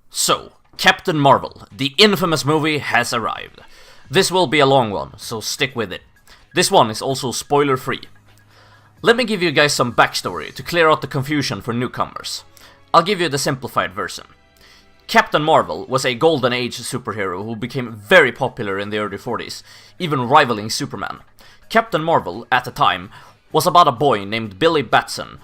So, Captain Marvel, the infamous movie, has arrived. This will be a long one, so stick with it. This one is also spoiler-free. Let me give you guys some backstory to clear out the confusion for newcomers. I'll give you the simplified version. Captain Marvel was a golden age superhero who became very popular in the early 40s, even rivaling Superman. Captain Marvel, at the time, was about a boy named Billy Batson,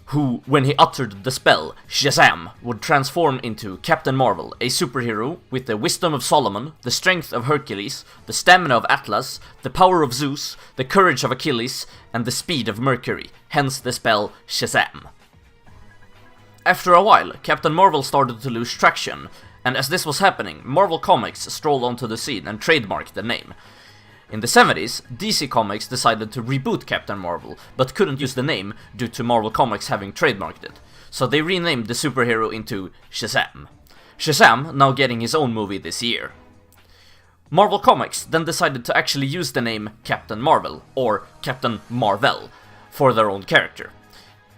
who, when he uttered the spell Shazam, would transform into Captain Marvel, a superhero with the wisdom of Solomon, the strength of Hercules, the stamina of Atlas, the power of Zeus, the courage of Achilles, and the speed of Mercury, hence the spell Shazam. After a while, Captain Marvel started to lose traction, and as this was happening, Marvel Comics strolled onto the scene and trademarked the name. In the 70s, DC Comics decided to reboot Captain Marvel, but couldn't use the name due to Marvel Comics having trademarked it, so they renamed the superhero into Shazam. Shazam now getting his own movie this year. Marvel Comics then decided to actually use the name Captain Marvel, or Captain Marvel, for their own character.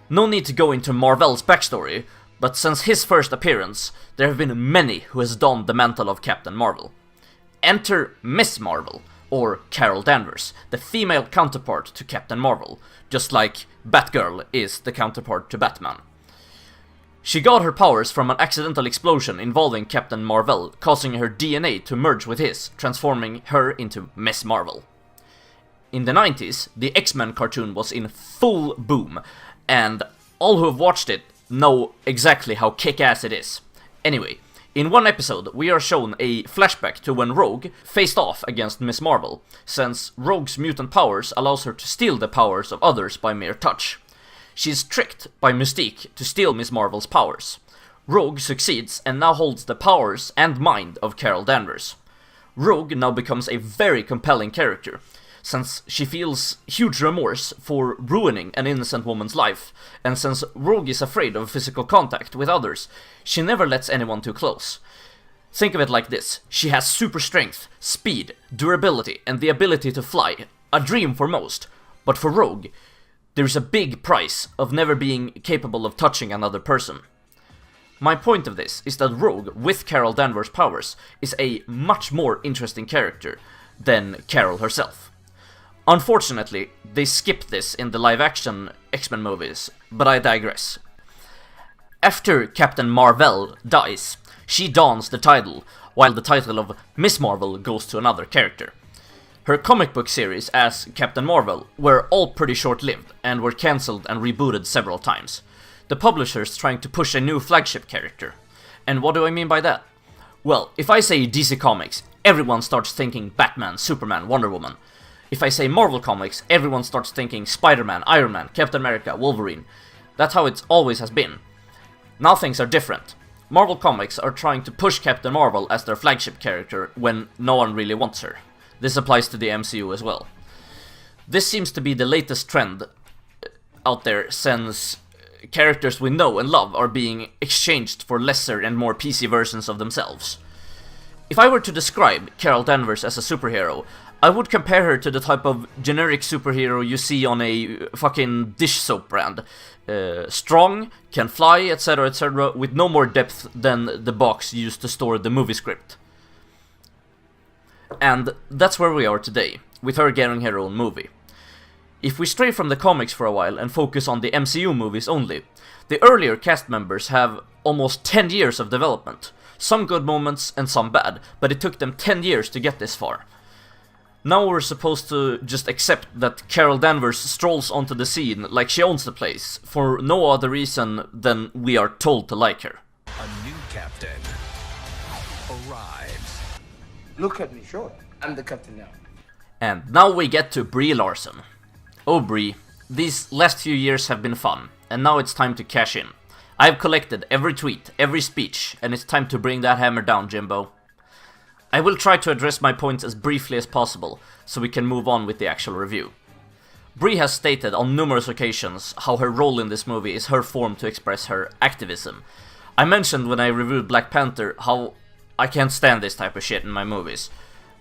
No need to go into Marvel's backstory, but since his first appearance, there have been many who has donned the mantle of Captain Marvel. Enter Miss Marvel, or Carol Danvers, the female counterpart to Captain Marvel, just like Batgirl is the counterpart to Batman. She got her powers from an accidental explosion involving Captain Marvel, causing her DNA to merge with his, transforming her into Miss Marvel. In the 90s, the X-Men cartoon was in full boom, and all who have watched it know exactly how kick-ass it is. Anyway, in one episode, we are shown a flashback to when Rogue faced off against Miss Marvel, since Rogue's mutant powers allows her to steal the powers of others by mere touch. She is tricked by Mystique to steal Miss Marvel's powers. Rogue succeeds and now holds the powers and mind of Carol Danvers. Rogue now becomes a very compelling character, since she feels huge remorse for ruining an innocent woman's life, and since Rogue is afraid of physical contact with others, she never lets anyone too close. Think of it like this: she has super strength, speed, durability, and the ability to fly, a dream for most, but for Rogue, there's a big price of never being capable of touching another person. My point of this is that Rogue, with Carol Danvers' powers, is a much more interesting character than Carol herself. Unfortunately, they skipped this in the live-action X-Men movies, but I digress. After Captain Marvel dies, she dons the title, while the title of Miss Marvel goes to another character. Her comic book series as Captain Marvel were all pretty short-lived, and were cancelled and rebooted several times. The publishers trying to push a new flagship character. And what do I mean by that? Well, if I say DC Comics, everyone starts thinking Batman, Superman, Wonder Woman. If I say Marvel Comics, everyone starts thinking Spider-Man, Iron Man, Captain America, Wolverine. That's how it always has been. Now things are different. Marvel Comics are trying to push Captain Marvel as their flagship character when no one really wants her. This applies to the MCU as well. This seems to be the latest trend out there, since characters we know and love are being exchanged for lesser and more PC versions of themselves. If I were to describe Carol Danvers as a superhero, I would compare her to the type of generic superhero you see on a fucking dish soap brand. Strong, can fly, etc., with no more depth than the box used to store the movie script. And that's where we are today, with her getting her own movie. If we stray from the comics for a while and focus on the MCU movies only, the earlier cast members have almost 10 years of development. Some good moments and some bad, but it took them 10 years to get this far. Now we're supposed to just accept that Carol Danvers strolls onto the scene like she owns the place, for no other reason than we are told to like her. A new captain arrives. Look at me, sure. I'm the captain now. And now we get to Brie Larson. Oh Brie, these last few years have been fun, and now it's time to cash in. I've collected every tweet, every speech, and it's time to bring that hammer down, Jimbo. I will try to address my points as briefly as possible, so we can move on with the actual review. Brie has stated on numerous occasions how her role in this movie is her form to express her activism. I mentioned when I reviewed Black Panther how I can't stand this type of shit in my movies.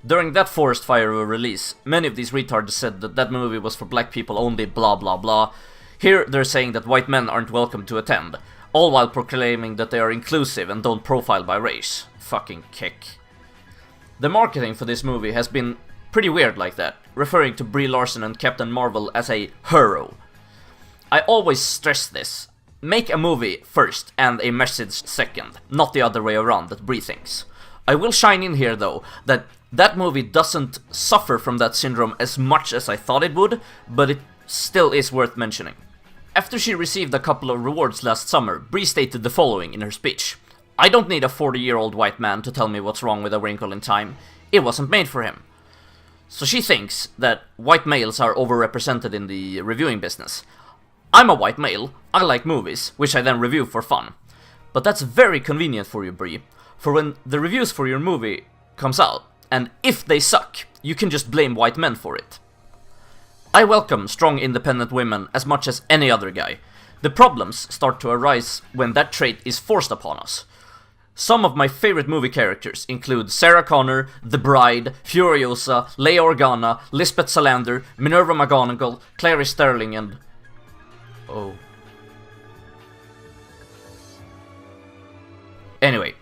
During that forest fire release, many of these retards said that that movie was for black people only, blah blah blah. Here they're saying that white men aren't welcome to attend. all while proclaiming that they are inclusive and don't profile by race. Fucking kick. The marketing for this movie has been pretty weird like that, referring to Brie Larson and Captain Marvel as a hero. I always stress this. Make a movie first and a message second, not the other way around that Brie thinks. I will shine in here though, that movie doesn't suffer from that syndrome as much as I thought it would, but it still is worth mentioning. After she received a couple of rewards last summer, Brie stated the following in her speech. I don't need a 40-year-old white man to tell me what's wrong with A Wrinkle in Time. It wasn't made for him. So she thinks that white males are overrepresented in the reviewing business. I'm a white male, I like movies, which I then review for fun. But that's very convenient for you, Brie, for when the reviews for your movie comes out, and if they suck, you can just blame white men for it. I welcome strong independent women as much as any other guy. The problems start to arise when that trait is forced upon us. Some of my favorite movie characters include Sarah Connor, The Bride, Furiosa, Leia Organa, Lisbeth Salander, Minerva McGonagall, Clarice Sterling, and... oh. Anyway,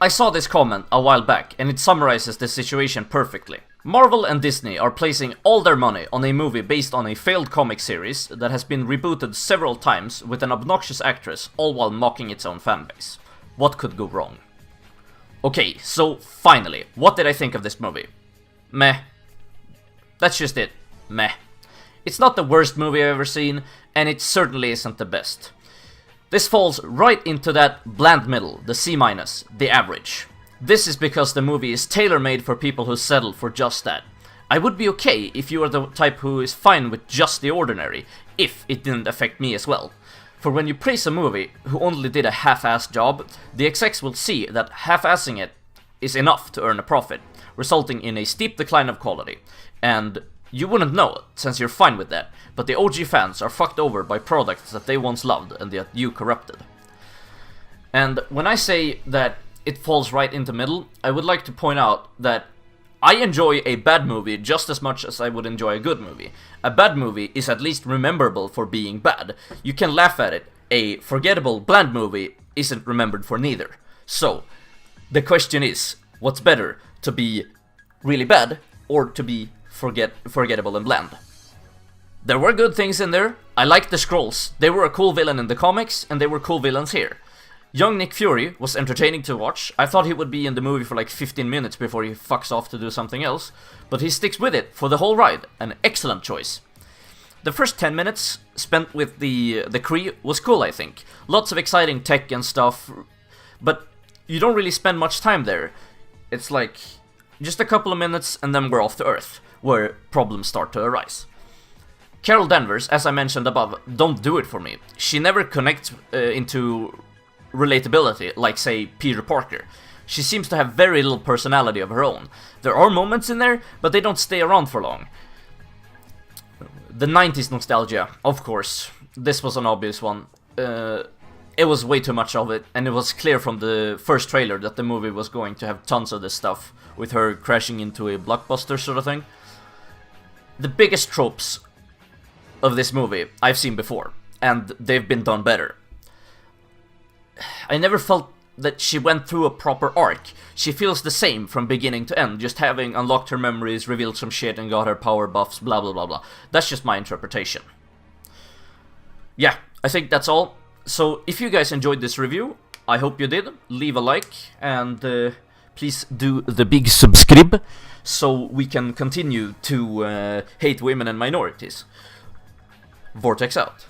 I saw this comment a while back and it summarizes the situation perfectly. Marvel and Disney are placing all their money on a movie based on a failed comic series that has been rebooted several times with an obnoxious actress, all while mocking its own fanbase. What could go wrong? Okay, so finally, what did I think of this movie? Meh. That's just it. Meh. It's not the worst movie I've ever seen, and it certainly isn't the best. This falls right into that bland middle, the C-, the average. This is because the movie is tailor-made for people who settle for just that. I would be okay if you are the type who is fine with just the ordinary, if it didn't affect me as well. For when you praise a movie who only did a half-assed job, the execs will see that half-assing it is enough to earn a profit, resulting in a steep decline of quality. And you wouldn't know it, since you're fine with that, but the OG fans are fucked over by products that they once loved and that you corrupted. And when I say that it falls right into middle, I would like to point out that I enjoy a bad movie just as much as I would enjoy a good movie. A bad movie is at least rememberable for being bad. You can laugh at it. A forgettable, bland movie isn't remembered for neither. So, the question is, what's better, to be really bad or to be forgettable and bland? There were good things in there. I liked the Skrulls. They were a cool villain in the comics, and they were cool villains here. Young Nick Fury was entertaining to watch. I thought he would be in the movie for like 15 minutes before he fucks off to do something else, but he sticks with it for the whole ride. An excellent choice. The first 10 minutes spent with the Kree was cool, I think. Lots of exciting tech and stuff, but you don't really spend much time there. It's like just a couple of minutes and then we're off to Earth, where problems start to arise. Carol Danvers, as I mentioned above, don't do it for me. She never connects into relatability, like say Peter Parker. She seems to have very little personality of her own. There are moments in there, but they don't stay around for long. The 90s nostalgia, of course. This was an obvious one. It was way too much of it, and it was clear from the first trailer that the movie was going to have tons of this stuff, with her crashing into a blockbuster sort of thing. The biggest tropes of this movie I've seen before, and they've been done better. I never felt that she went through a proper arc. She feels the same from beginning to end, just having unlocked her memories, revealed some shit, and got her power buffs, blah blah blah blah. That's just my interpretation. Yeah, I think that's all. So, if you guys enjoyed this review, I hope you did. Leave a like, and please do the big subscribe, so we can continue to hate women and minorities. Vortex out.